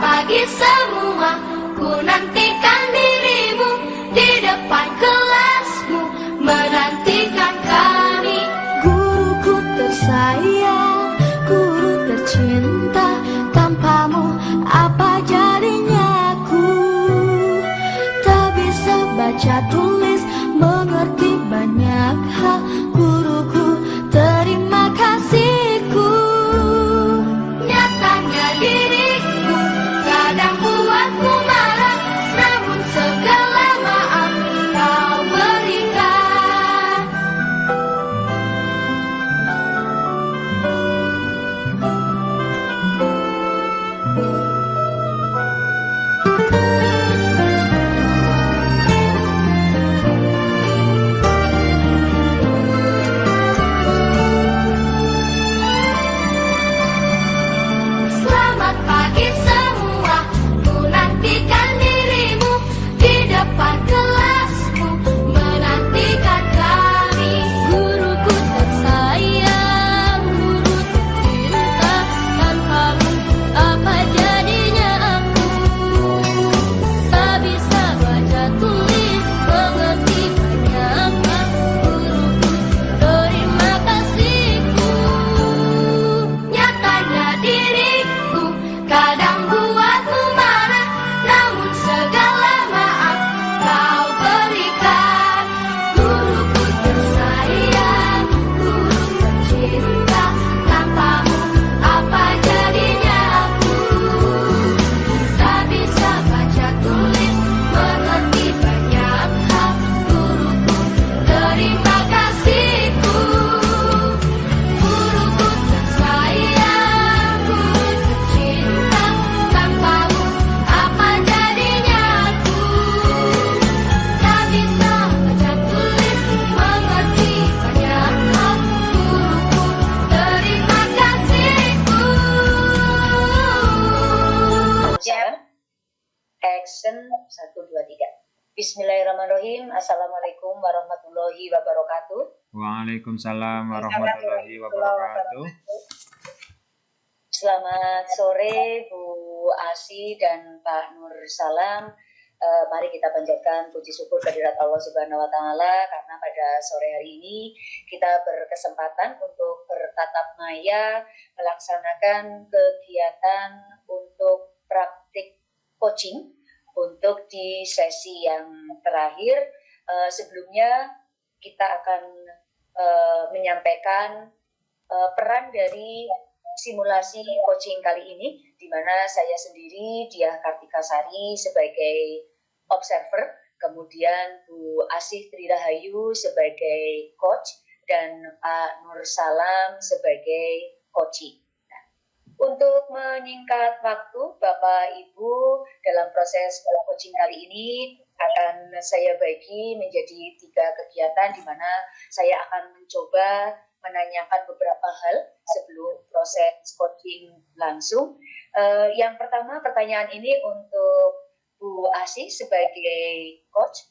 pagi semua, ku nantikan dirimu di depan kelasmu, menantikan kami. Guruku tersayang, guru tercinta, tanpamu apa jadinya aku? Tak bisa baca tulis, mengerti banyak hal. Guruku, terima kasihku. Nyatanya diriku kadang buatku marah, namun segala maaf kau berikan. Selamat pagi semua, ku nantikan dirimu di depan kelasmu, menantikan kami. Guruku tersayang, guru tercinta, tanpamu apa jadinya aku? Tak bisa baca tulis, mengerti banyak hal. Guruku, terima kasihku. Nyatanya diriku kadang buatmu marah, namun segala maaf kau berikan. Guruku tersayang, guru tercinta, tanpamu apa jadinya aku? Tak bisa baca tulis, mengerti banyak hal. Guruku, terima kasihku. Guruku tersayang, guru tercinta, tanpamu apa jadinya aku? Tak bisa baca tulis, mengerti banyak hal. Guruku, terima kasihku. Jam, action, 1, 2, 3. Bismillahirrahmanirrahim. Assalamualaikum warahmatullahi wabarakatuh. Waalaikumsalam warahmatullahi wabarakatuh. Selamat sore Bu Asi dan Pak Nur Salam. Mari kita panjatkan puji syukur kehadirat Allah Subhanahu wa Ta'ala, karena pada sore hari ini kita berkesempatan untuk bertatap maya melaksanakan kegiatan untuk praktik coaching untuk di sesi yang terakhir. Sebelumnya kita akan menyampaikan peran dari simulasi coaching kali ini, di mana saya sendiri, Diah Kartika Sari, sebagai observer, kemudian Bu Asih Trirahayu sebagai coach, dan Pak Nur Salam sebagai coaching. Untuk menyingkat waktu, Bapak Ibu, dalam proses coaching kali ini akan saya bagi menjadi 3 kegiatan, di mana saya akan mencoba menanyakan beberapa hal sebelum proses coaching langsung. Yang pertama, pertanyaan ini untuk Bu Asih sebagai coach.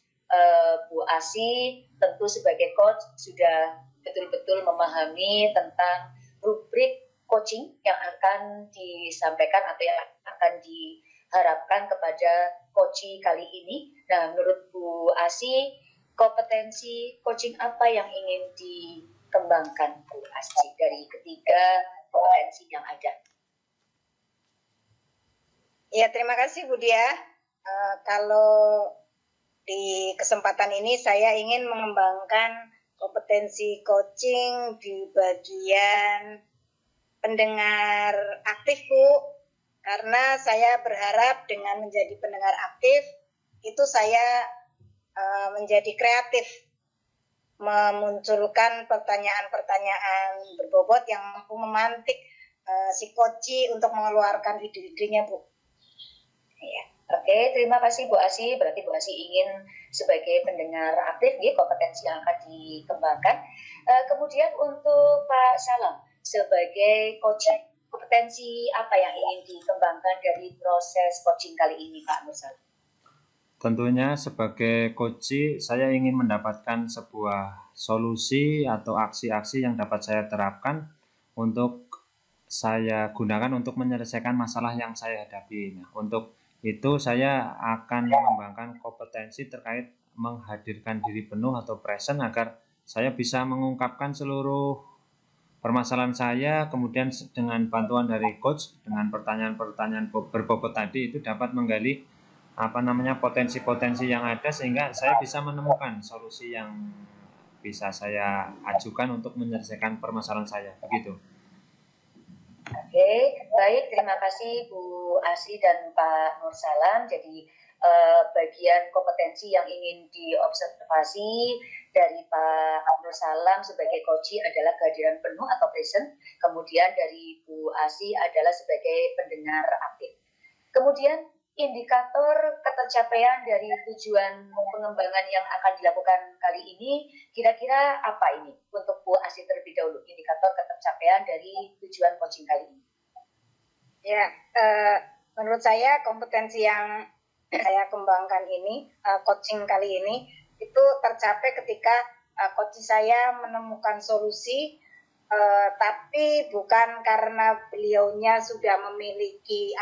Bu Asih tentu sebagai coach sudah betul-betul memahami tentang rubrik coaching yang akan disampaikan atau yang akan diharapkan kepada coaching kali ini. Nah, menurut Bu Asih, kompetensi coaching apa yang ingin dikembangkan Bu Asih dari ketiga kompetensi yang ada? Ya, terima kasih Bu Dia. Kalau di kesempatan ini saya ingin mengembangkan kompetensi coaching di bagian pendengar aktif, Bu, karena saya berharap dengan menjadi pendengar aktif itu saya menjadi kreatif, memunculkan pertanyaan-pertanyaan berbobot yang mampu memantik si coach untuk mengeluarkan ide-idenya, Bu. Ya. Oke, terima kasih Bu Asih. Berarti Bu Asih ingin sebagai pendengar aktif, ya, kompetensi yang akan dikembangkan. Kemudian untuk Pak Salam sebagai coaching, kompetensi apa yang ingin dikembangkan dari proses coaching kali ini, Pak Nur Salam? Tentunya sebagai coach, saya ingin mendapatkan sebuah solusi atau aksi-aksi yang dapat saya terapkan untuk saya gunakan untuk menyelesaikan masalah yang saya hadapi. Nah, untuk itu saya akan mengembangkan kompetensi terkait menghadirkan diri penuh atau present agar saya bisa mengungkapkan seluruh permasalahan saya, kemudian dengan bantuan dari coach dengan pertanyaan-pertanyaan berbobot tadi itu dapat menggali potensi-potensi yang ada sehingga saya bisa menemukan solusi yang bisa saya ajukan untuk menyelesaikan permasalahan saya. Begitu. Oke, baik. Terima kasih Bu Asi dan Pak Nursalam. Jadi bagian kompetensi yang ingin diobservasi dari Pak Nursalam sebagai coach adalah kehadiran penuh atau present. Kemudian dari Bu Asi adalah sebagai pendengar aktif. Kemudian indikator ketercapaian dari tujuan pengembangan yang akan dilakukan kali ini, kira-kira apa ini? Untuk Bu Asi terlebih dahulu, indikator ketercapaian dari tujuan coaching kali ini. Ya, menurut saya kompetensi yang saya kembangkan ini, coaching kali ini, itu tercapai ketika coach saya menemukan solusi, tapi bukan karena beliaunya sudah memiliki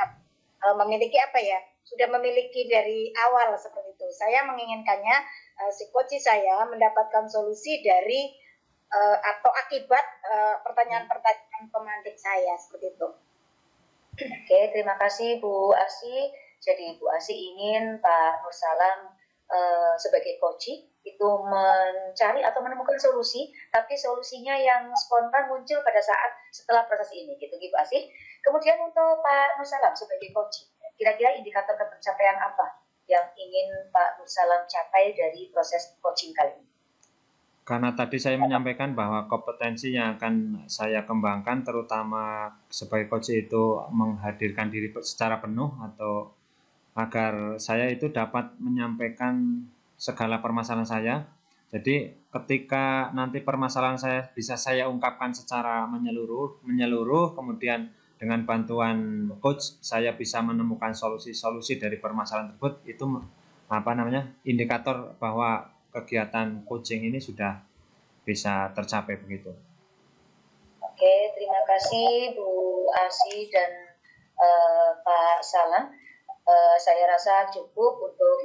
sudah memiliki dari awal seperti itu. Saya menginginkannya si coach saya mendapatkan solusi dari atau akibat pertanyaan-pertanyaan pemantik saya seperti itu. Oke, terima kasih Bu Asi. Jadi Bu Asi ingin Pak Nursalam sebagai coach itu mencari atau menemukan solusi, tapi solusinya yang spontan muncul pada saat setelah proses ini, gitu Bu Asi. Kemudian untuk Pak Nursalam sebagai coach, kira-kira indikator pencapaian apa yang ingin Pak Nursalam capai dari proses coaching kali ini? Karena tadi saya menyampaikan bahwa kompetensi yang akan saya kembangkan terutama sebagai coach itu menghadirkan diri secara penuh atau agar saya itu dapat menyampaikan segala permasalahan saya. Jadi ketika nanti permasalahan saya bisa saya ungkapkan secara menyeluruh, kemudian dengan bantuan coach saya bisa menemukan solusi-solusi dari permasalahan tersebut, itu indikator bahwa kegiatan coaching ini sudah bisa tercapai begitu. Oke, terima kasih Bu Asi dan Pak Salam. Saya rasa cukup untuk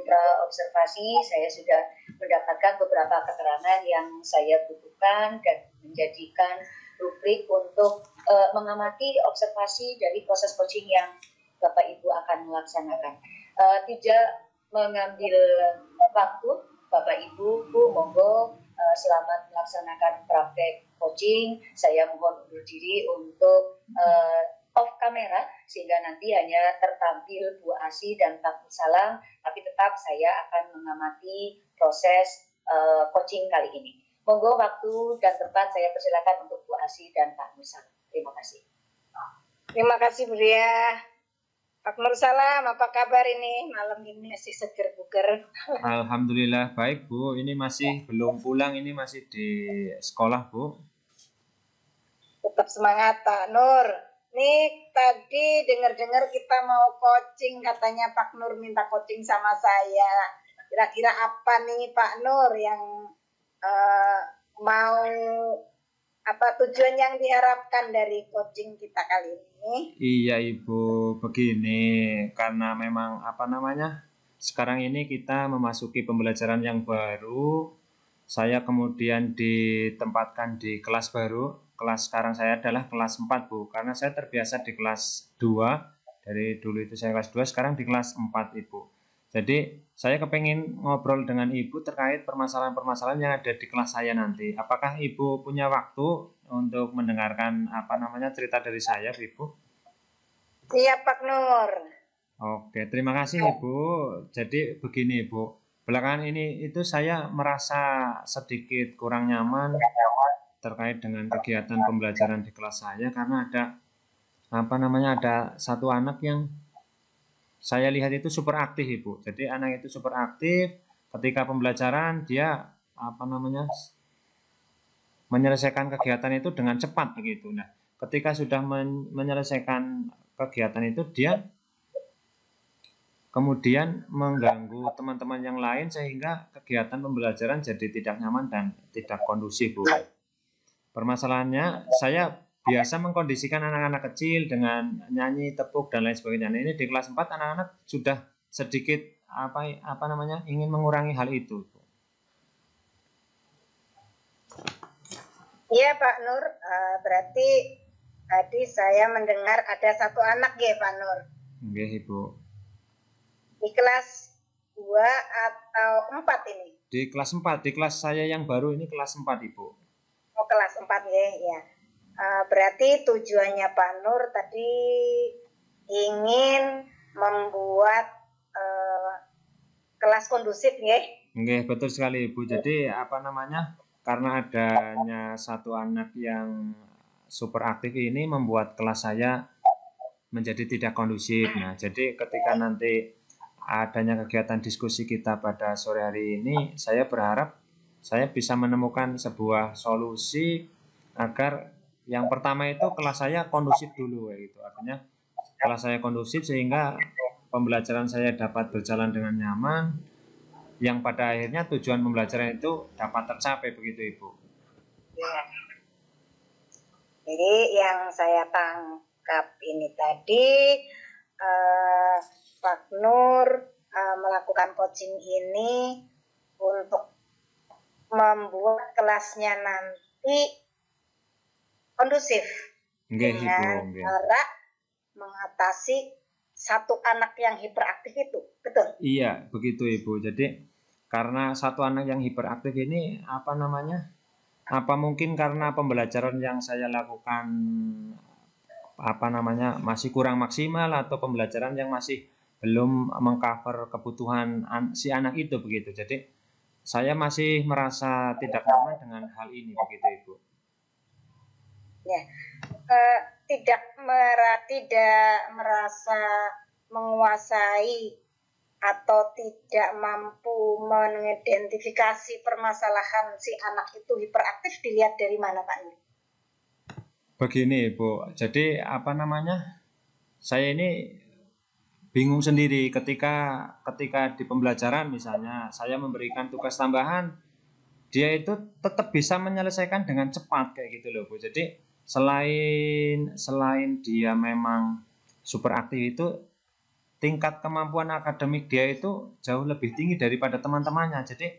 observasi. Saya sudah mendapatkan beberapa keterangan yang saya butuhkan dan menjadikan rubrik untuk mengamati observasi dari proses coaching yang Bapak Ibu akan melaksanakan. Tidak mengambil waktu, Bapak Ibu, Bu, monggo selamat melaksanakan praktek coaching. Saya mohon undur diri untuk off kamera sehingga nanti hanya tertampil Bu Asi dan Pak Nursalam, tapi tetap saya akan mengamati proses coaching kali ini. Monggo waktu dan tempat saya persilakan untuk Bu Asi dan Pak Nursalam. Terima kasih. Terima kasih Bu Ria. Pak Nursalam, apa kabar ini? Malam ini masih seger buger. Alhamdulillah baik Bu, ini masih belum pulang, ini masih di sekolah Bu. Tetap semangat Pak Nur. Nih tadi dengar-dengar kita mau coaching, katanya Pak Nur minta coaching sama saya. Kira-kira apa nih Pak Nur yang mau tujuan yang diharapkan dari coaching kita kali ini? Iya Ibu, begini, karena memang sekarang ini kita memasuki pembelajaran yang baru. Saya kemudian ditempatkan di kelas baru. Kelas sekarang saya adalah kelas 4 Bu, karena saya terbiasa di kelas 2. Dari dulu itu saya kelas 2, sekarang di kelas 4 Ibu. Jadi saya kepengen ngobrol dengan Ibu terkait permasalahan-permasalahan yang ada di kelas saya nanti. Apakah Ibu punya waktu untuk mendengarkan cerita dari saya, Ibu? Siap Pak Nur. Oke, terima kasih Ibu. Jadi begini Ibu, belakangan ini itu saya merasa sedikit kurang nyaman terkait dengan kegiatan pembelajaran di kelas saya karena ada satu anak yang saya lihat itu super aktif Ibu. Jadi anak itu super aktif ketika pembelajaran dia menyelesaikan kegiatan itu dengan cepat begitu. Nah, ketika sudah menyelesaikan kegiatan itu dia kemudian mengganggu teman-teman yang lain sehingga kegiatan pembelajaran jadi tidak nyaman dan tidak kondusif Bu. Permasalahannya saya biasa mengkondisikan anak-anak kecil dengan nyanyi, tepuk dan lain sebagainya. Nah, ini di kelas 4 anak-anak sudah sedikit apa namanya ingin mengurangi hal itu. Iya Pak Nur, berarti tadi saya mendengar ada satu anak ya Pak Nur. Nggih, Ibu. Di kelas 2 atau 4 ini? Di kelas 4, di kelas saya yang baru ini kelas 4, Ibu. Oh, kelas 4 ya. Berarti tujuannya Pak Nur tadi ingin membuat kelas kondusif ya? Nggih, betul sekali, Ibu. Jadi apa namanya? Karena adanya satu anak yang super aktif ini membuat kelas saya menjadi tidak kondusif. Nah, jadi ketika nanti adanya kegiatan diskusi kita pada sore hari ini, saya berharap saya bisa menemukan sebuah solusi agar yang pertama itu kelas saya kondusif dulu, gitu. Artinya kelas saya kondusif sehingga pembelajaran saya dapat berjalan dengan nyaman, yang pada akhirnya tujuan pembelajaran itu dapat tercapai, begitu Ibu. Ya. Jadi yang saya tangkap ini tadi Pak Nur melakukan coaching ini untuk membuat kelasnya nanti kondusif Nggih, Ibu, dengan nggih. cara mengatasi satu anak yang hiperaktif itu, betul? Iya, begitu Ibu. Jadi karena satu anak yang hiperaktif ini apa namanya? Apa mungkin karena pembelajaran yang saya lakukan apa namanya masih kurang maksimal atau pembelajaran yang masih belum mengcover kebutuhan si anak itu, begitu. Jadi saya masih merasa tidak nyaman dengan hal ini, begitu Ibu. Ya, tidak merasa menguasai atau tidak mampu mengidentifikasi permasalahan si anak itu hiperaktif dilihat dari mana Pak Nur? Begini Ibu, jadi apa namanya, saya ini bingung sendiri ketika di pembelajaran misalnya saya memberikan tugas tambahan, dia itu tetap bisa menyelesaikan dengan cepat kayak gitu loh Bu. Jadi selain dia memang super aktif itu, tingkat kemampuan akademik dia itu jauh lebih tinggi daripada teman-temannya. Jadi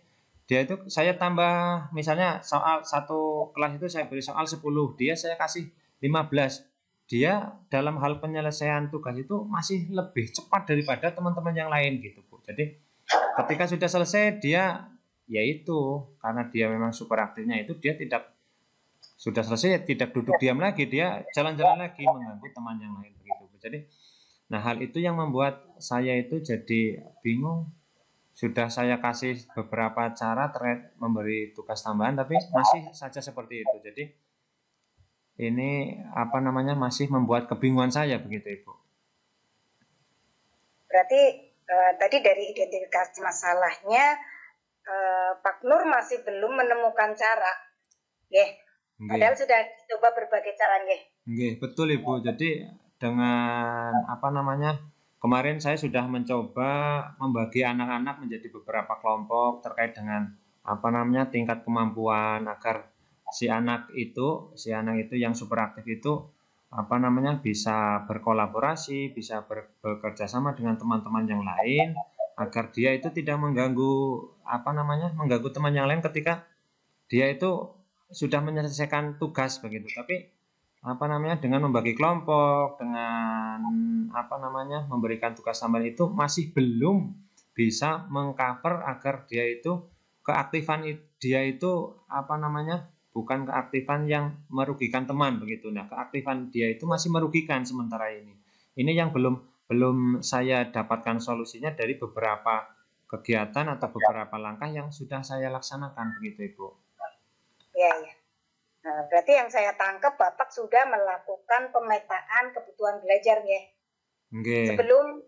dia itu saya tambah misalnya soal satu kelas itu saya beri soal 10, dia saya kasih 15. Dia dalam hal penyelesaian tugas itu masih lebih cepat daripada teman-teman yang lain gitu Bu. Jadi ketika sudah selesai dia yaitu karena dia memang super aktifnya itu dia sudah selesai tidak duduk diam lagi, dia jalan-jalan lagi mengganggu teman yang lain begitu Bu. Jadi nah hal itu yang membuat saya itu jadi bingung. Sudah saya kasih beberapa cara terkait memberi tugas tambahan tapi masih saja seperti itu. Jadi ini apa namanya masih membuat kebingungan saya begitu Ibu. Berarti tadi dari identifikasi masalahnya Pak Nur masih belum menemukan cara, padahal sudah coba berbagai cara, Nggih, betul Ibu. Jadi dengan apa namanya kemarin saya sudah mencoba membagi anak-anak menjadi beberapa kelompok terkait dengan apa namanya tingkat kemampuan agar si anak itu yang super aktif itu apa namanya bisa berkolaborasi, bisa bekerja sama dengan teman-teman yang lain agar dia itu tidak mengganggu teman yang lain ketika dia itu sudah menyelesaikan tugas begitu. Tapi dengan membagi kelompok, dengan memberikan tugas tambahan itu masih belum bisa mengcover agar dia itu keaktifan dia itu bukan keaktifan yang merugikan teman begitu. Nah, keaktifan dia itu masih merugikan sementara ini. Ini yang belum saya dapatkan solusinya dari beberapa kegiatan atau beberapa langkah yang sudah saya laksanakan begitu Ibu. Iya. Nah, berarti yang saya tangkap Bapak sudah melakukan pemetaan kebutuhan belajar sebelum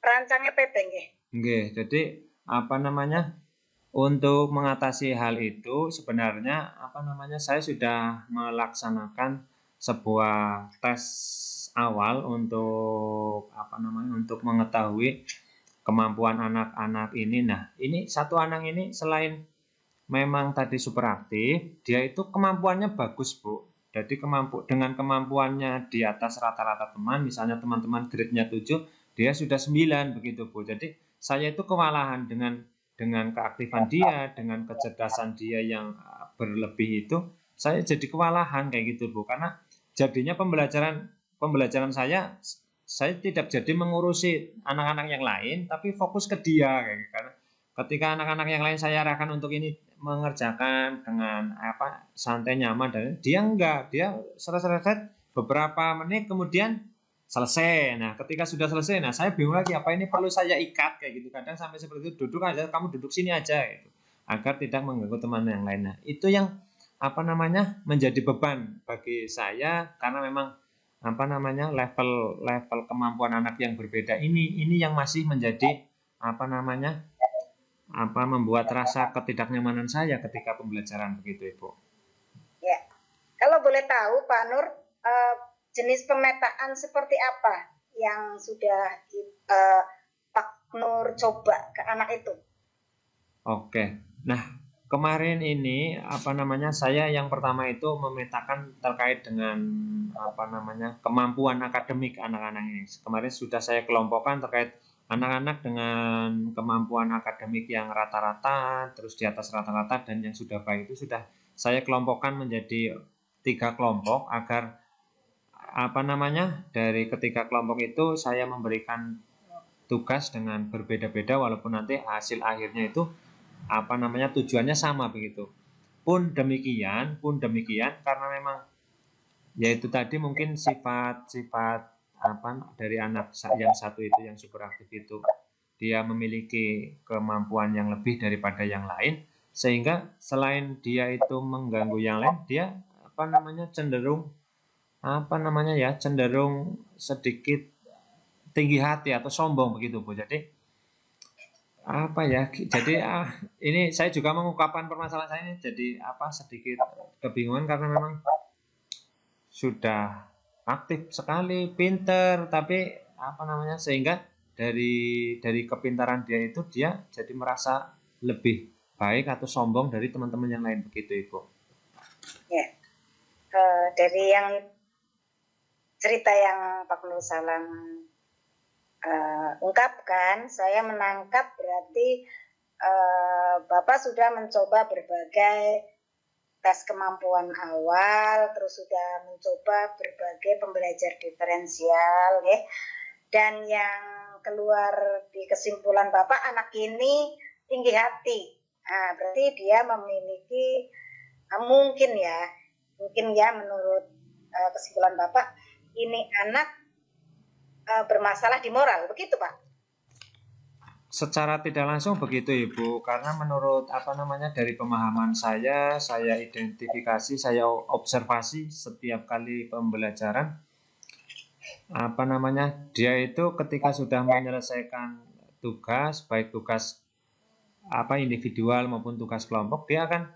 merancang EPB Jadi untuk mengatasi hal itu sebenarnya saya sudah melaksanakan sebuah tes awal untuk untuk mengetahui kemampuan anak-anak ini. Nah, ini satu anak ini selain memang tadi super aktif, dia itu kemampuannya bagus, Bu. Jadi dengan kemampuannya di atas rata-rata teman, misalnya teman-teman grade-nya 7, dia sudah 9 begitu, Bu. Jadi saya itu kewalahan dengan keaktifan dia, dengan kecerdasan dia yang berlebih itu, saya jadi kewalahan kayak gitu, Bu. Karena jadinya pembelajaran saya tidak jadi mengurusi anak-anak yang lain, tapi fokus ke dia kayak gitu. Karena ketika anak-anak yang lain saya arahkan untuk ini mengerjakan dengan santai nyaman, dan dia enggak, dia selesai beberapa menit kemudian selesai. Nah, ketika sudah selesai, nah saya bingung lagi apa ini perlu saya ikat kayak gitu. Kadang sampai seperti itu, duduk aja, kamu duduk sini aja gitu, agar tidak mengganggu teman yang lain. Nah, itu yang menjadi beban bagi saya, karena memang level kemampuan anak yang berbeda ini yang masih menjadi membuat rasa ketidaknyamanan saya ketika pembelajaran begitu, Ibu. Ya, kalau boleh tahu Pak Nur, jenis pemetaan seperti apa yang sudah Pak Nur coba ke anak itu? Oke, nah kemarin ini saya yang pertama itu memetakan terkait dengan kemampuan akademik anak-anak ini. Kemarin sudah saya kelompokkan terkait anak-anak dengan kemampuan akademik yang rata-rata, terus di atas rata-rata, dan yang sudah baik itu sudah saya kelompokkan menjadi 3 kelompok, agar dari ketiga kelompok itu saya memberikan tugas dengan berbeda-beda, walaupun nanti hasil akhirnya itu tujuannya sama begitu. Pun demikian karena memang yaitu tadi mungkin sifat-sifat dari anak yang satu itu, yang super aktif itu, dia memiliki kemampuan yang lebih daripada yang lain, sehingga selain dia itu mengganggu yang lain, dia cenderung sedikit tinggi hati atau sombong begitu, Bu. Jadi ini saya juga mengungkapkan permasalahan saya ini jadi sedikit kebingungan, karena memang sudah aktif sekali, pinter, tapi sehingga dari kepintaran dia itu, dia jadi merasa lebih baik atau sombong dari teman-teman yang lain begitu, Ibu. Ya, dari yang cerita yang Pak Nur Salam ungkapkan, saya menangkap berarti Bapak sudah mencoba berbagai tes kemampuan awal, terus sudah mencoba berbagai pembelajar diferensial, ya. Dan yang keluar di kesimpulan Bapak, anak ini tinggi hati. Nah, berarti dia memiliki mungkin ya menurut kesimpulan Bapak, ini anak bermasalah di moral, begitu Pak? Secara tidak langsung begitu, Ibu, karena menurut dari pemahaman saya identifikasi, saya observasi setiap kali pembelajaran, dia itu ketika sudah menyelesaikan tugas, baik tugas individual maupun tugas kelompok, dia akan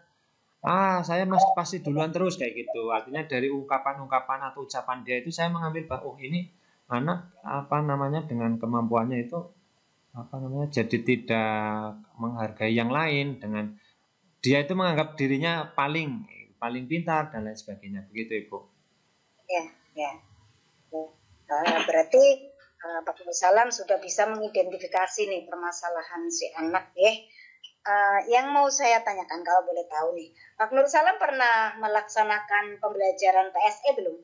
saya pasti duluan terus kayak gitu. Artinya dari ungkapan-ungkapan atau ucapan dia itu saya mengambil bahwa ini anak dengan kemampuannya itu jadi tidak menghargai yang lain, dengan dia itu menganggap dirinya paling pintar dan lain sebagainya, begitu, Ibu. Ya. Berarti Pak Nur Salam sudah bisa mengidentifikasi nih permasalahan si anak, ya. Yang mau saya tanyakan, kalau boleh tahu nih, Pak Nur Salam pernah melaksanakan pembelajaran PSE belum?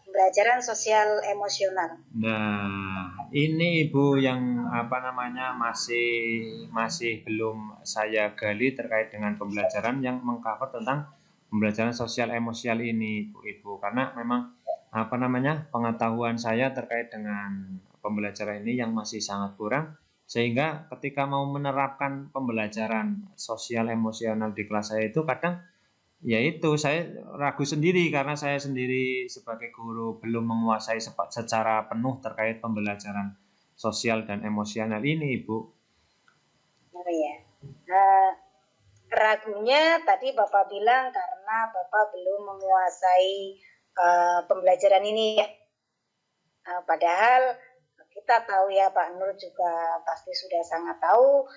Pembelajaran sosial emosional. Nah, ini Ibu yang masih belum saya gali terkait dengan pembelajaran yang mengcover tentang pembelajaran sosial emosional ini, Ibu. Karena memang pengetahuan saya terkait dengan pembelajaran ini yang masih sangat kurang, sehingga ketika mau menerapkan pembelajaran sosial emosional di kelas saya itu kadang yaitu saya ragu sendiri, karena saya sendiri sebagai guru belum menguasai secara penuh terkait pembelajaran sosial dan emosional ini, Ibu. Oh ya. Ragunya tadi Bapak bilang karena Bapak belum menguasai pembelajaran ini, ya. Padahal kita tahu ya, Pak Nur juga pasti sudah sangat tahu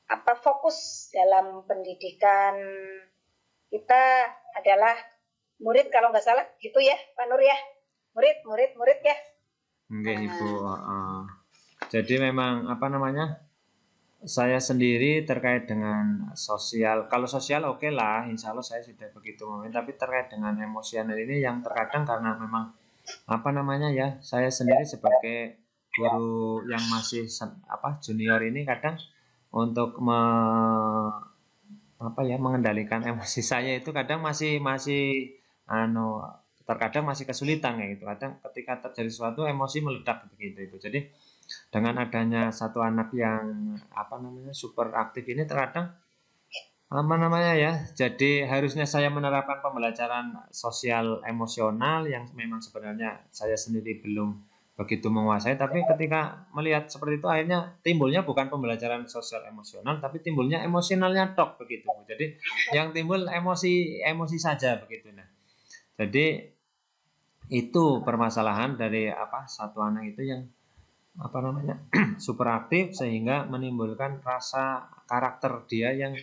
apa fokus dalam pendidikan kita adalah murid, kalau nggak salah gitu ya Pak Nur ya, murid ya. Nggih, Ibu. Jadi memang apa namanya? Saya sendiri terkait dengan sosial, kalau sosial oke lah, insya Allah saya sudah begitu momen, tapi terkait dengan emosional ini yang terkadang karena memang apa namanya ya, saya sendiri sebagai guru yang masih junior ini kadang untuk mengendalikan emosi saya itu kadang masih terkadang masih kesulitan kayak gitu. Kadang ketika terjadi sesuatu emosi meledak begitu Ibu. Jadi dengan adanya satu anak yang super aktif ini terkadang jadi harusnya saya menerapkan pembelajaran sosial emosional yang memang sebenarnya saya sendiri belum begitu menguasai, tapi ketika melihat seperti itu akhirnya timbulnya bukan pembelajaran sosial emosional tapi timbulnya emosionalnya tok begitu. Jadi yang timbul emosi saja begitu. Nah, jadi itu permasalahan dari satu anak itu yang super aktif sehingga menimbulkan rasa karakter dia yang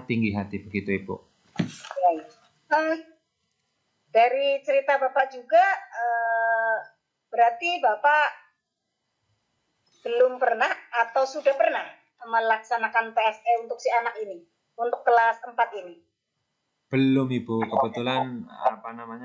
tinggi hati begitu Ibu. Dari cerita Bapak juga berarti Bapak belum pernah atau sudah pernah melaksanakan PSE untuk si anak ini, untuk kelas 4 ini? Belum Ibu, kebetulan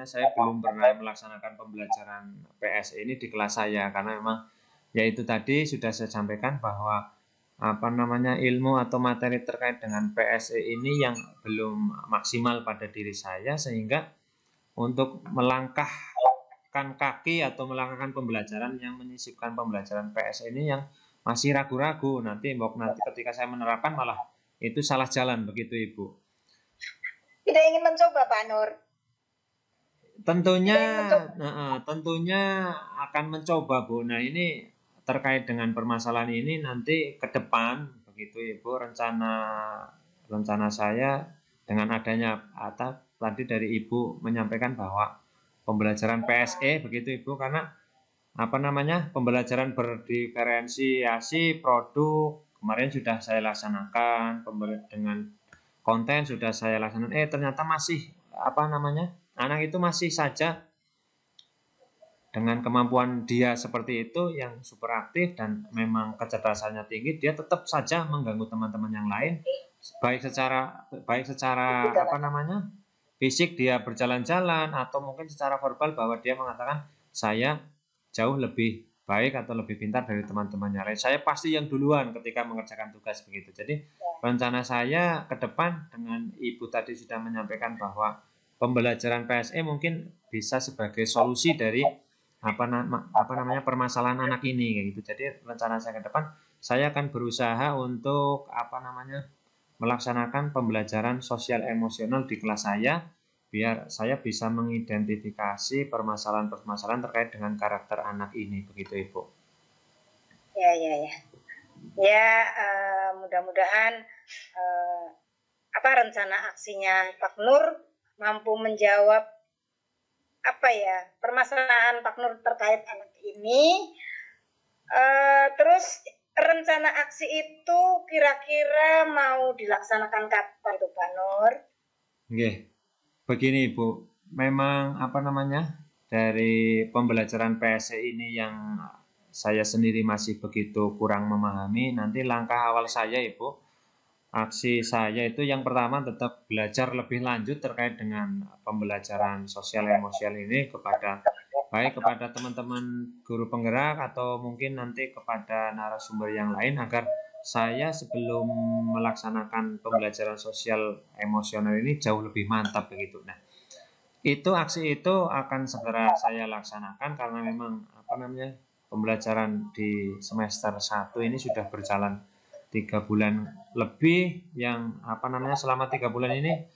saya belum pernah melaksanakan pembelajaran PSE ini di kelas saya karena memang yaitu tadi sudah saya sampaikan bahwa ilmu atau materi terkait dengan PSE ini yang belum maksimal pada diri saya sehingga untuk melangkahkan kaki atau melangkahkan pembelajaran yang menyisipkan pembelajaran PSE ini yang masih ragu-ragu, nanti ketika saya menerapkan malah itu salah jalan begitu Ibu. Tidak ingin mencoba Pak Nur? Tentunya akan mencoba Bu. Nah ini terkait dengan permasalahan ini nanti ke depan begitu Ibu, rencana saya dengan adanya tadi dari Ibu menyampaikan bahwa pembelajaran PSE begitu Ibu, karena pembelajaran berdiferensiasi produk kemarin sudah saya laksanakan, dengan konten sudah saya laksanakan, ternyata masih anak itu masih saja dengan kemampuan dia seperti itu yang super aktif dan memang kecerdasannya tinggi, dia tetap saja mengganggu teman-teman yang lain, baik secara fisik dia berjalan-jalan atau mungkin secara verbal bahwa dia mengatakan saya jauh lebih baik atau lebih pintar dari teman-temannya lain. Saya pasti yang duluan ketika mengerjakan tugas begitu. Jadi rencana saya ke depan dengan Ibu tadi sudah menyampaikan bahwa pembelajaran PSE mungkin bisa sebagai solusi dari permasalahan anak ini kayak gitu. Jadi rencana saya ke depan saya akan berusaha untuk melaksanakan pembelajaran sosial emosional di kelas saya biar saya bisa mengidentifikasi permasalahan-permasalahan terkait dengan karakter anak ini begitu Ibu. Ya, mudah-mudahan rencana aksinya Pak Nur mampu menjawab permasalahan Pak Nur terkait anak ini. Terus rencana aksi itu kira-kira mau dilaksanakan kapan itu Pak Nur? Begini Ibu, memang dari pembelajaran PSE ini yang saya sendiri masih begitu kurang memahami. Nanti langkah awal saya Ibu, aksi saya itu yang pertama tetap belajar lebih lanjut terkait dengan pembelajaran sosial emosional ini baik kepada teman-teman guru penggerak atau mungkin nanti kepada narasumber yang lain agar saya sebelum melaksanakan pembelajaran sosial emosional ini jauh lebih mantap begitu. Nah, aksi itu akan segera saya laksanakan karena memang pembelajaran di semester 1 ini sudah berjalan 3 bulan lebih yang selama 3 bulan ini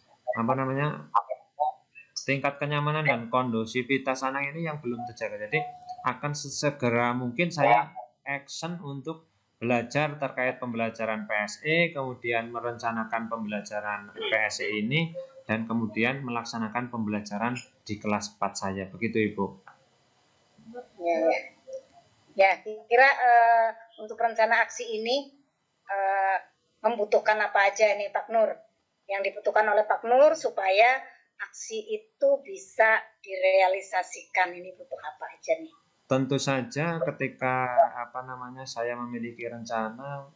tingkat kenyamanan dan kondusivitas anak ini yang belum terjaga. Jadi akan sesegera mungkin saya action untuk belajar terkait pembelajaran PSE, kemudian merencanakan pembelajaran PSE ini dan kemudian melaksanakan pembelajaran di kelas 4 saya. Begitu Ibu. Ya, kira untuk rencana aksi ini membutuhkan apa aja nih Pak Nur? Yang dibutuhkan oleh Pak Nur supaya aksi itu bisa direalisasikan, ini butuh apa aja nih? Tentu saja ketika saya memiliki rencana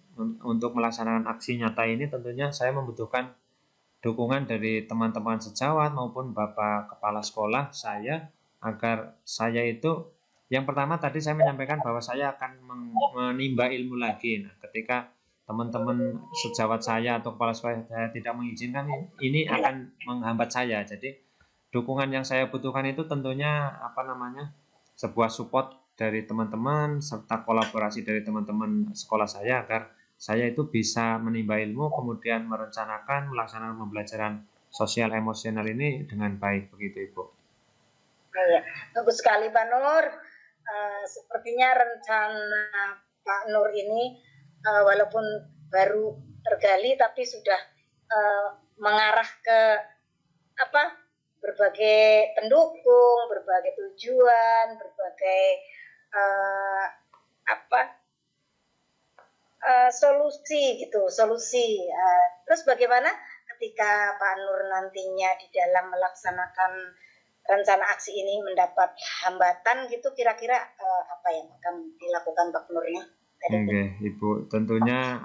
untuk melaksanakan aksi nyata ini, tentunya saya membutuhkan dukungan dari teman-teman sejawat maupun Bapak Kepala Sekolah saya, agar saya itu, yang pertama tadi saya menyampaikan bahwa saya akan menimba ilmu lagi. Nah, ketika teman-teman sejawat saya atau kepala sekolah saya tidak mengizinkan, ini akan menghambat saya. Jadi dukungan yang saya butuhkan itu tentunya sebuah support dari teman-teman serta kolaborasi dari teman-teman sekolah saya, agar saya itu bisa menimba ilmu, kemudian merencanakan melaksanakan pembelajaran sosial emosional ini dengan baik, begitu Ibu. Ya, bagus sekali Pak Nur. Sepertinya rencana Pak Nur ini walaupun baru tergali tapi sudah mengarah ke berbagai pendukung, berbagai tujuan, berbagai solusi. Terus bagaimana ketika Pak Nur nantinya di dalam melaksanakan rencana aksi ini mendapat hambatan gitu, kira-kira apa yang akan dilakukan Pak Nurnya? Oke, Ibu, tentunya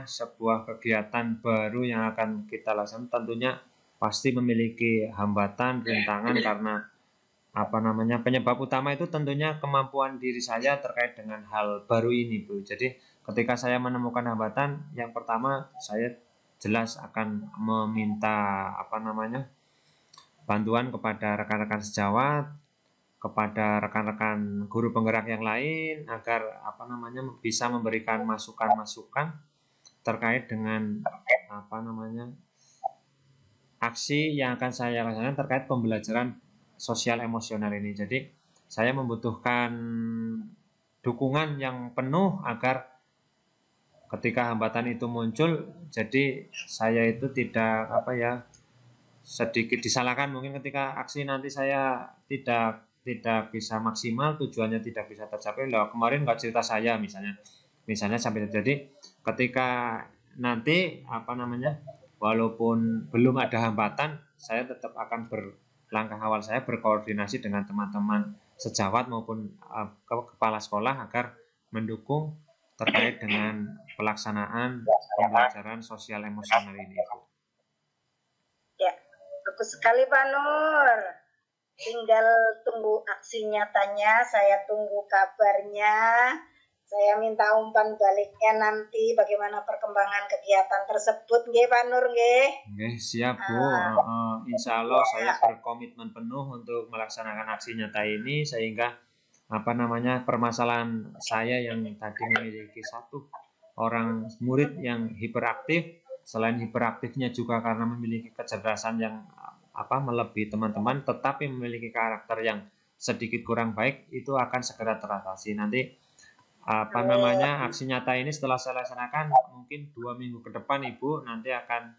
sebuah kegiatan baru yang akan kita laksanakan tentunya pasti memiliki hambatan, rintangan, karena penyebab utama itu tentunya kemampuan diri saya terkait dengan hal baru ini, Bu. Jadi ketika saya menemukan hambatan, yang pertama saya jelas akan meminta bantuan kepada rekan-rekan sejawat, kepada rekan-rekan guru penggerak yang lain, agar bisa memberikan masukan-masukan terkait dengan aksi yang akan saya laksanakan terkait pembelajaran sosial emosional ini. Jadi saya membutuhkan dukungan yang penuh agar ketika hambatan itu muncul, jadi saya itu tidak sedikit disalahkan mungkin ketika aksi nanti saya tidak bisa maksimal, tujuannya tidak bisa tercapai. Loh, kemarin nggak cerita saya misalnya sampai. Jadi ketika nanti walaupun belum ada hambatan, saya tetap akan langkah awal saya berkoordinasi dengan teman-teman sejawat maupun kepala sekolah agar mendukung terkait dengan pelaksanaan pembelajaran sosial emosional ini. Ya, bagus sekali Pak Nur. Tinggal tunggu aksi nyatanya, saya tunggu kabarnya. Saya minta umpan baliknya nanti bagaimana perkembangan kegiatan tersebut, nggih Pak Nur, nggih. Nggih, siap Bu. Insya Allah saya berkomitmen penuh untuk melaksanakan aksi nyata ini, sehingga permasalahan saya yang tadi memiliki satu orang murid yang hiperaktif, selain hiperaktifnya juga karena memiliki kecerdasan yang melebihi teman-teman, tetapi memiliki karakter yang sedikit kurang baik, itu akan segera teratasi. Nanti aksi nyata ini setelah saya laksanakan mungkin 2 minggu ke depan Ibu, nanti akan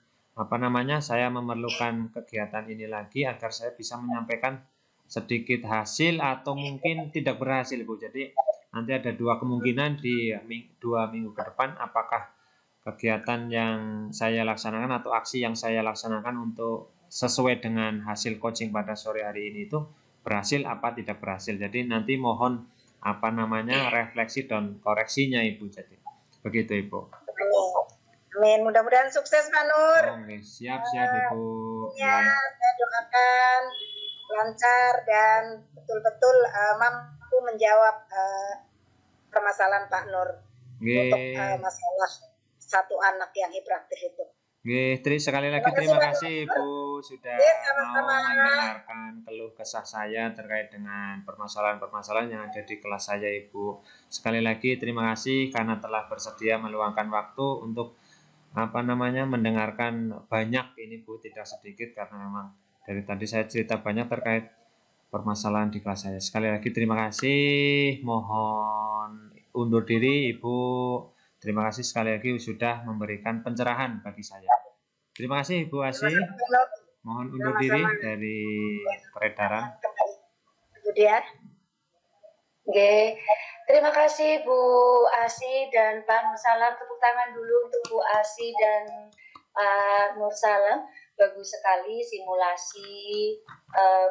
saya memerlukan kegiatan ini lagi agar saya bisa menyampaikan sedikit hasil atau mungkin tidak berhasil Bu. Jadi nanti ada 2 kemungkinan di 2 minggu ke depan, apakah kegiatan yang saya laksanakan atau aksi yang saya laksanakan untuk sesuai dengan hasil coaching pada sore hari ini itu berhasil apa tidak berhasil. Jadi nanti mohon refleksi dan koreksinya Ibu. Jadi begitu Ibu. Amin. Mudah-mudahan sukses Pak Nur. Siap Ibu. Ya, saya doakan lancar dan betul-betul mampu menjawab permasalahan Pak Nur untuk masalah satu anak yang hiperaktif itu. Sekali lagi terima kasih Ibu sudah mau mendengarkan keluh kesah saya terkait dengan permasalahan-permasalahan yang ada di kelas saya Ibu. Sekali lagi terima kasih karena telah bersedia meluangkan waktu untuk mendengarkan banyak ini Bu, tidak sedikit, karena memang dari tadi saya cerita banyak terkait permasalahan di kelas saya. Sekali lagi terima kasih, mohon undur diri Ibu. Terima kasih sekali lagi sudah memberikan pencerahan bagi saya. Terima kasih Ibu Asih. Mohon undur diri dari peredaran. Ibu dia. Oke. Terima kasih Bu Asi dan Pak Nur Salam. Tepuk tangan dulu untuk Bu Asi dan Pak Nur Salam. Bagus sekali simulasi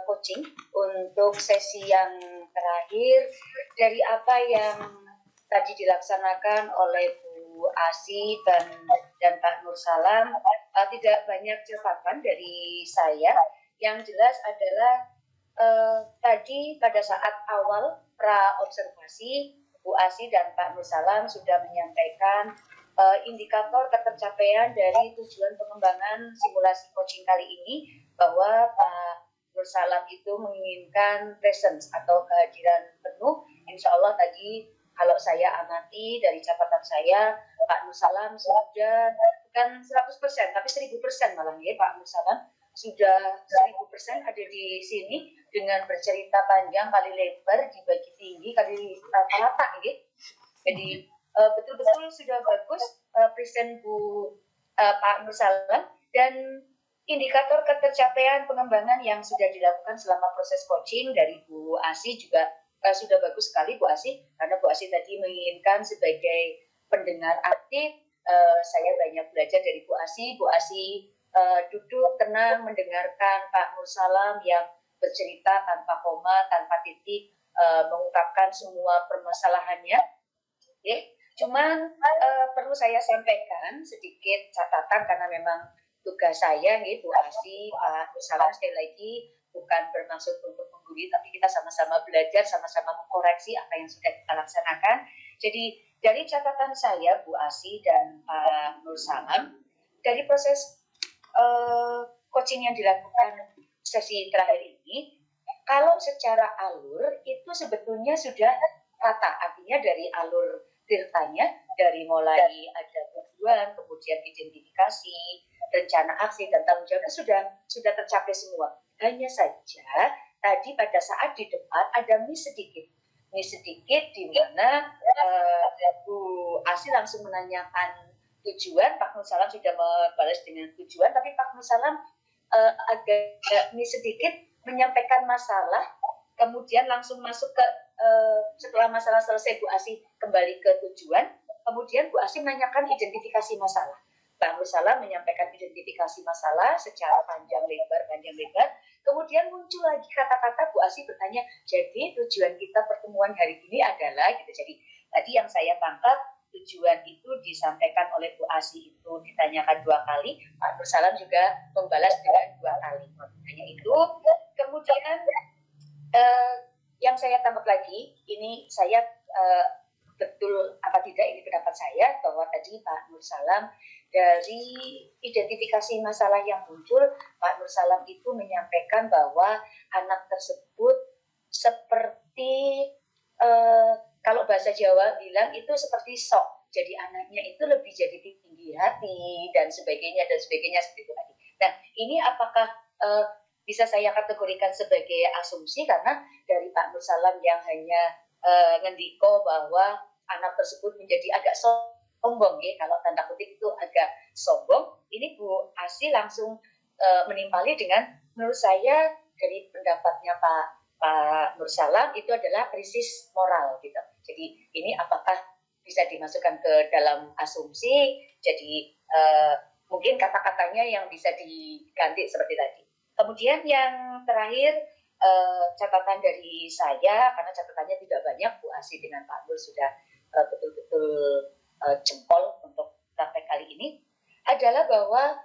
coaching untuk sesi yang terakhir. Dari apa yang tadi dilaksanakan oleh Bu Asi dan Pak Nur Salam, tidak banyak catatan dari saya. Yang jelas adalah tadi pada saat awal pra-observasi, Bu Asi dan Pak Nur Salam sudah menyampaikan indikator ketercapaian dari tujuan pengembangan simulasi coaching kali ini, bahwa Pak Nur Salam itu menginginkan presence atau kehadiran penuh. Insya Allah tadi kalau saya amati dari catatan saya, Pak Nur Salam sudah bukan 100%, tapi 1000% malah ya Pak Nur Salam sudah 1000% ada di sini dengan bercerita panjang kali lebar dibagi tinggi kali rata-rata gitu. Jadi betul-betul sudah bagus present Bu Pak Nur Salam, dan indikator ketercapaian pengembangan yang sudah dilakukan selama proses coaching dari Bu Asi juga sudah bagus sekali Bu Asi, karena Bu Asi tadi menginginkan sebagai pendengar aktif. Saya banyak belajar dari Bu Asi. Bu Asi duduk tenang mendengarkan Pak Nur Salam yang bercerita tanpa koma, tanpa titik, mengungkapkan semua permasalahannya. Okay. Cuman perlu saya sampaikan sedikit catatan karena memang tugas saya nih Bu Asi, Pak Nur Salam, sekali lagi bukan bermaksud untuk menggurui, tapi kita sama-sama belajar, sama-sama mengkoreksi apa yang sudah kita laksanakan. Jadi dari catatan saya Bu Asi dan Pak Nur Salam, dari proses coaching yang dilakukan sesi terakhir ini, kalau secara alur itu sebetulnya sudah rata, artinya dari alur tirtanya, dari mulai ada tujuan, kemudian identifikasi, rencana aksi dan tanggung jawab sudah tercapai semua. Hanya saja tadi pada saat di depan ada miss sedikit di mana Bu Asi langsung menanyakan tujuan, Pak Nur Salam sudah membalas dengan tujuan, tapi Pak Nur Salam agak sedikit menyampaikan masalah, kemudian langsung masuk ke setelah masalah selesai Bu Asi kembali ke tujuan, kemudian Bu Asi menanyakan identifikasi masalah. Pak Nur Salam menyampaikan identifikasi masalah secara panjang lebar, kemudian muncul lagi kata-kata Bu Asi bertanya, jadi tujuan kita pertemuan hari ini adalah gitu. Jadi tadi yang saya tangkap, tujuan itu disampaikan oleh Bu Asi itu ditanyakan 2 kali, Pak Nur Salam juga membalas dengan 2 kali. Hanya itu. Kemudian yang saya tangkap lagi, ini saya betul apa tidak ini pendapat saya, bahwa tadi Pak Nur Salam dari identifikasi masalah yang muncul, Pak Nur Salam itu menyampaikan bahwa anak tersebut seperti kalau bahasa Jawa bilang itu seperti sok. Jadi anaknya itu lebih jadi tinggi hati dan sebagainya seperti itu tadi. Nah, ini apakah bisa saya kategorikan sebagai asumsi, karena dari Pak Nur Salam yang hanya ngendiko bahwa anak tersebut menjadi agak sombong ya, kalau tanda kutip itu agak sombong. Ini Bu Asi langsung menimpali dengan, menurut saya dari pendapatnya Pak Nur Salam itu adalah krisis moral gitu. Jadi ini apakah bisa dimasukkan ke dalam asumsi? Jadi mungkin kata-katanya yang bisa diganti seperti tadi. Kemudian yang terakhir catatan dari saya, karena catatannya tidak banyak, Bu Asi dengan Pak Nur sudah betul-betul jempol untuk praktek kali ini, adalah bahwa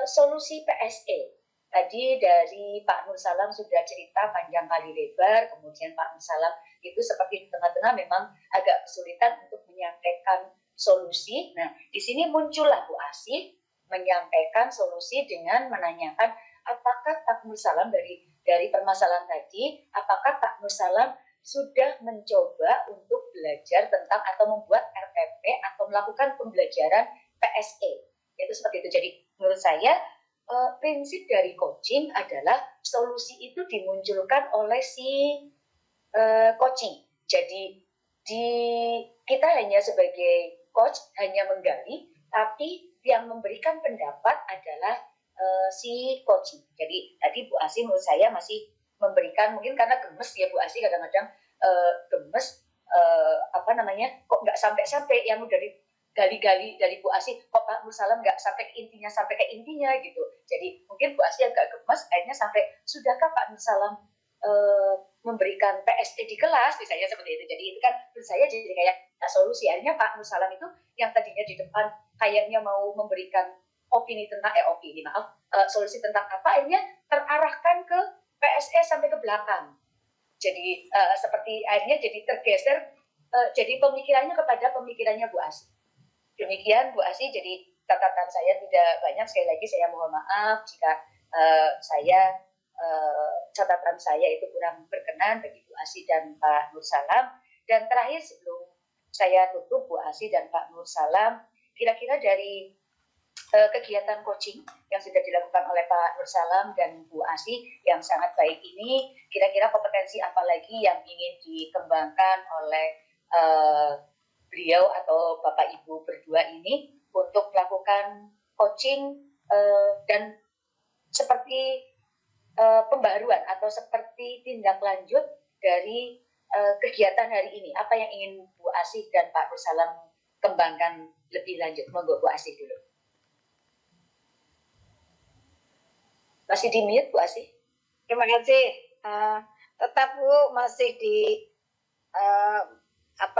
solusi PSE. Tadi dari Pak Nur Salam sudah cerita panjang kali lebar, kemudian Pak Nur Salam itu seperti di tengah-tengah memang agak kesulitan untuk menyampaikan solusi. Nah, di sini muncullah Bu Asi menyampaikan solusi dengan menanyakan apakah Pak Nur Salam dari permasalahan tadi, apakah Pak Nur Salam sudah mencoba untuk belajar tentang atau membuat RPP atau melakukan pembelajaran PSE. Itu seperti itu. Jadi menurut saya prinsip dari coaching adalah solusi itu dimunculkan oleh si coaching. Jadi kita hanya sebagai coach hanya menggali, tapi yang memberikan pendapat adalah si coaching. Jadi tadi Bu Asi menurut saya masih memberikan, mungkin karena gemes ya Bu Asi kadang-kadang gemes kok nggak sampai-sampai yang udah gali-gali dari Bu Asih, kok Pak Nur Salam nggak sampai ke intinya gitu. Jadi mungkin Bu Asih agak gemas, akhirnya sampai sudahkah Pak Nur Salam memberikan PST di kelas, misalnya seperti itu. Jadi itu kan menurut saya jadi kayak solusi. Akhirnya Pak Nur Salam itu yang tadinya di depan kayaknya mau memberikan solusi tentang apa, akhirnya terarahkan ke PSE sampai ke belakang. Jadi seperti akhirnya jadi tergeser, jadi pemikirannya kepada pemikirannya Bu Asih. Demikian Bu Asih, jadi catatan saya tidak banyak. Sekali lagi saya mohon maaf jika catatan saya itu kurang berkenan bagi Bu Asih dan Pak Nur Salam. Dan terakhir sebelum saya tutup, Bu Asih dan Pak Nur Salam, kira-kira dari kegiatan coaching yang sudah dilakukan oleh Pak Nur Salam dan Bu Asih yang sangat baik ini, kira-kira kompetensi apa lagi yang ingin dikembangkan oleh beliau atau Bapak Ibu berdua ini untuk melakukan coaching dan seperti pembaruan atau seperti tindak lanjut dari kegiatan hari ini. Apa yang ingin Bu Asih dan Pak Nur Salam kembangkan lebih lanjut? Monggo Bu Asih dulu. Masih di mute Bu Asih? Terima kasih. Tetap Bu masih di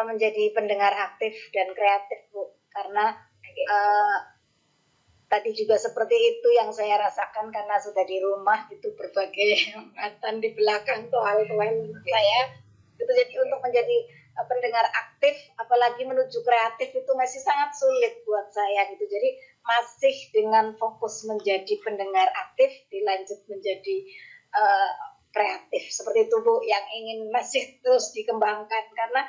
menjadi pendengar aktif dan kreatif Bu, karena tadi juga seperti itu yang saya rasakan karena sudah di rumah itu berbagai hambatan di belakang tuh hal-hal saya itu. Jadi untuk menjadi pendengar aktif apalagi menuju kreatif itu masih sangat sulit buat saya gitu. Jadi masih dengan fokus menjadi pendengar aktif dilanjut menjadi kreatif seperti itu Bu, yang ingin masih terus dikembangkan karena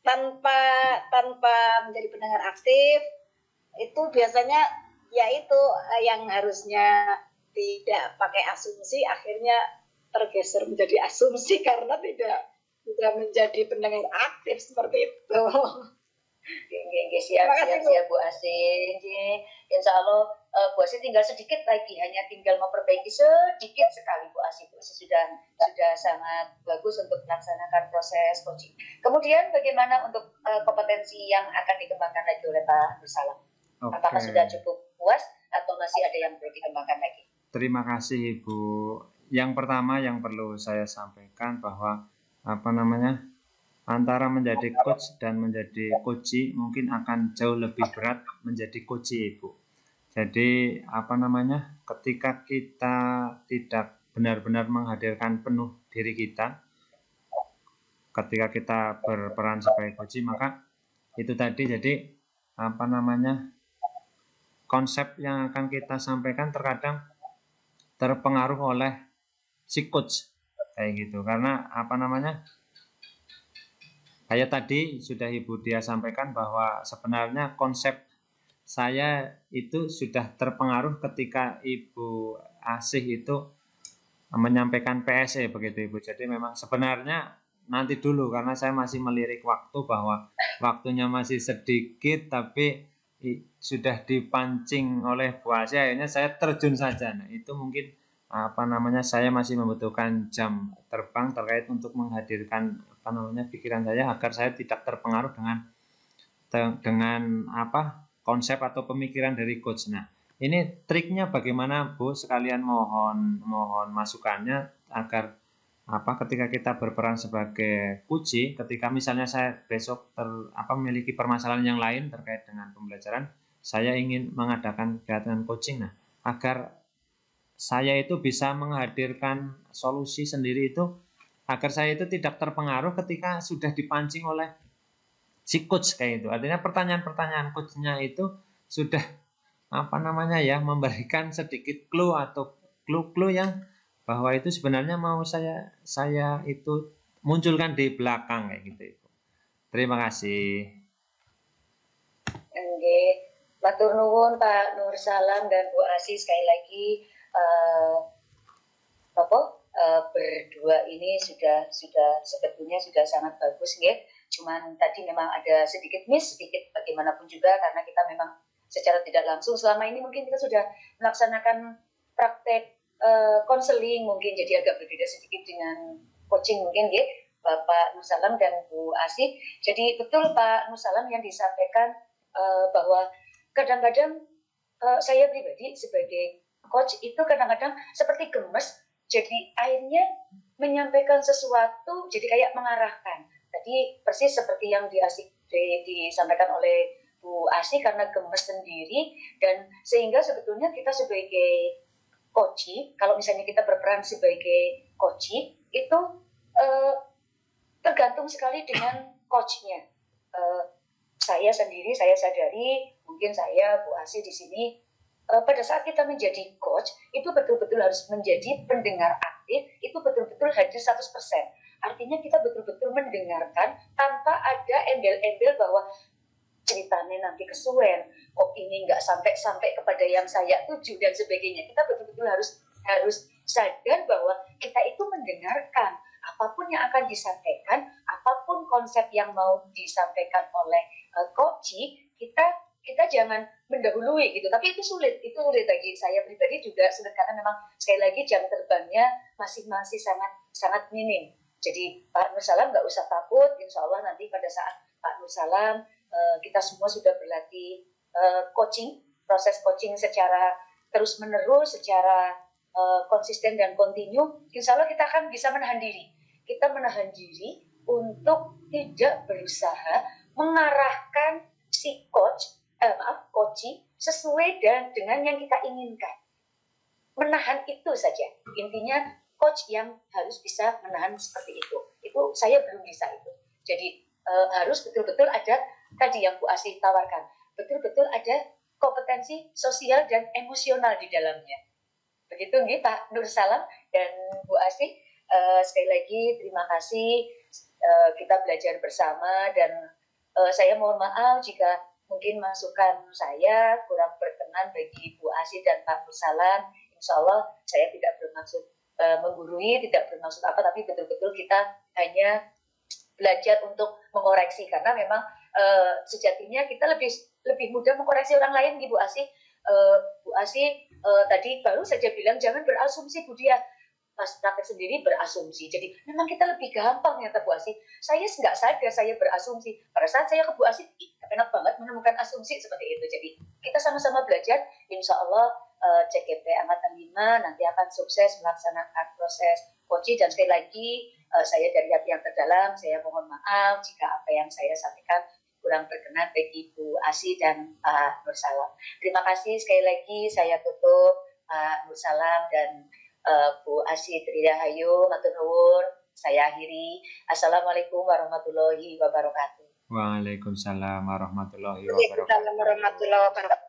tanpa menjadi pendengar aktif itu biasanya yaitu yang harusnya tidak pakai asumsi akhirnya tergeser menjadi asumsi karena tidak menjadi pendengar aktif seperti itu. Siap Bu Asih. Insya Allah Bu Asih tinggal sedikit lagi, hanya tinggal memperbaiki sedikit sekali Bu Asih. Bu Asih sudah sangat bagus untuk melaksanakan proses coaching. Kemudian bagaimana untuk kompetensi yang akan dikembangkan lagi oleh Pak Nur Salam? Okay. Apakah sudah cukup puas atau masih ada yang perlu dikembangkan lagi? Terima kasih Ibu. Yang pertama yang perlu saya sampaikan bahwa antara menjadi coach dan menjadi coachee mungkin akan jauh lebih berat menjadi coachee Ibu. Jadi ketika kita tidak benar-benar menghadirkan penuh diri kita ketika kita berperan sebagai coachee, maka itu tadi jadi konsep yang akan kita sampaikan terkadang terpengaruh oleh si coach kayak gitu. Karena kayak tadi sudah Ibu Dia sampaikan bahwa sebenarnya konsep saya itu sudah terpengaruh ketika Ibu Asih itu menyampaikan PSE begitu Ibu. Jadi memang sebenarnya nanti dulu karena saya masih melirik waktu bahwa waktunya masih sedikit tapi sudah dipancing oleh Bu Asih, akhirnya saya terjun saja. Nah, itu mungkin saya masih membutuhkan jam terbang terkait untuk menghadirkan pikiran saya agar saya tidak terpengaruh dengan konsep atau pemikiran dari coach. Nah, ini triknya bagaimana Bu, sekalian mohon masukannya agar ketika kita berperan sebagai coachee, ketika misalnya saya besok memiliki permasalahan yang lain terkait dengan pembelajaran, saya ingin mengadakan kegiatan coaching. Nah, agar saya itu bisa menghadirkan solusi sendiri itu, agar saya itu tidak terpengaruh ketika sudah dipancing oleh si coach kayak itu. Artinya pertanyaan-pertanyaan coachnya itu sudah memberikan sedikit clue atau clue yang bahwa itu sebenarnya mau saya itu munculkan di belakang kayak gitu Ibu. Terima kasih. Nggih, matur nuwun Pak Nur Salam dan Bu Asih. Sekali lagi berdua ini sudah sebetulnya sudah sangat bagus nggih. Cuman tadi memang ada sedikit bagaimanapun juga karena kita memang secara tidak langsung selama ini mungkin kita sudah melaksanakan praktek konseling mungkin jadi agak berbeda sedikit dengan coaching mungkin ya. Bapak Nur Salam dan Bu Asih. Jadi betul Pak Nur Salam yang disampaikan bahwa kadang-kadang saya pribadi sebagai coach itu kadang-kadang seperti gemes, jadi akhirnya menyampaikan sesuatu jadi kayak mengarahkan. Tadi persis seperti yang disampaikan oleh Bu Asih, karena gemes sendiri, dan sehingga sebetulnya kita sebagai coach, kalau misalnya kita berperan sebagai coach itu tergantung sekali dengan coachnya. Saya sendiri, saya sadari, mungkin saya, Bu Asih di sini, pada saat kita menjadi coach, itu betul-betul harus menjadi pendengar aktif, itu betul-betul hadir 100%. Artinya kita betul-betul mendengarkan tanpa ada embel-embel bahwa ceritanya nanti kesuwen, kok ini nggak sampai kepada yang saya tuju dan sebagainya. Kita betul-betul harus sadar bahwa kita itu mendengarkan apapun yang akan disampaikan, apapun konsep yang mau disampaikan oleh coach, kita jangan mendahului gitu. Tapi itu sulit bagi saya pribadi juga, karena memang sekali lagi jam terbangnya masih sangat minim. Jadi Pak Nur Salam nggak usah takut, insya Allah nanti pada saat Pak Nur Salam kita semua sudah berlatih proses coaching secara terus-menerus, secara konsisten dan kontinu, insya Allah kita akan bisa menahan diri. Kita menahan diri untuk tidak berusaha mengarahkan si coach sesuai dengan yang kita inginkan. Menahan itu saja. Intinya coach yang harus bisa menahan seperti itu. Itu saya belum bisa itu. Jadi harus betul-betul ada tadi yang Bu Asih tawarkan. Betul-betul ada kompetensi sosial dan emosional di dalamnya. Begitu nih Pak Nur Salam dan Bu Asih. Sekali lagi terima kasih, kita belajar bersama, dan saya mohon maaf jika mungkin masukan saya kurang berkenan bagi Bu Asih dan Pak Nur Salam. Insya Allah saya tidak bermaksud menggurui, tidak bermaksud apa, tapi betul-betul kita hanya belajar untuk mengoreksi, karena memang sejatinya kita lebih mudah mengoreksi orang lain nih Bu Asih. Bu Asih tadi baru saja bilang jangan berasumsi Bu Dia. Mas praktek sendiri berasumsi. Jadi memang kita lebih gampang ya Bu Asih. Saya nggak sadar saya berasumsi. Pada saat saya ke Bu Asih, enak banget menemukan asumsi seperti itu. Jadi kita sama-sama belajar. Insya Allah CGP Angkatan 5 nanti akan sukses melaksanakan proses coaching. Dan sekali lagi saya dari hati yang terdalam, saya mohon maaf jika apa yang saya sampaikan kurang berkenan bagi Bu Asih dan Pak Nur Salam. Terima kasih sekali lagi, saya tutup Pak Nur Salam dan Bu Asih Tridahayu, matur nuwun. Saya akhiri. Assalamualaikum warahmatullahi wabarakatuh. Waalaikumsalam warahmatullahi Waalaikumsalam wabarakatuh. warahmatullahi wabarakatuh.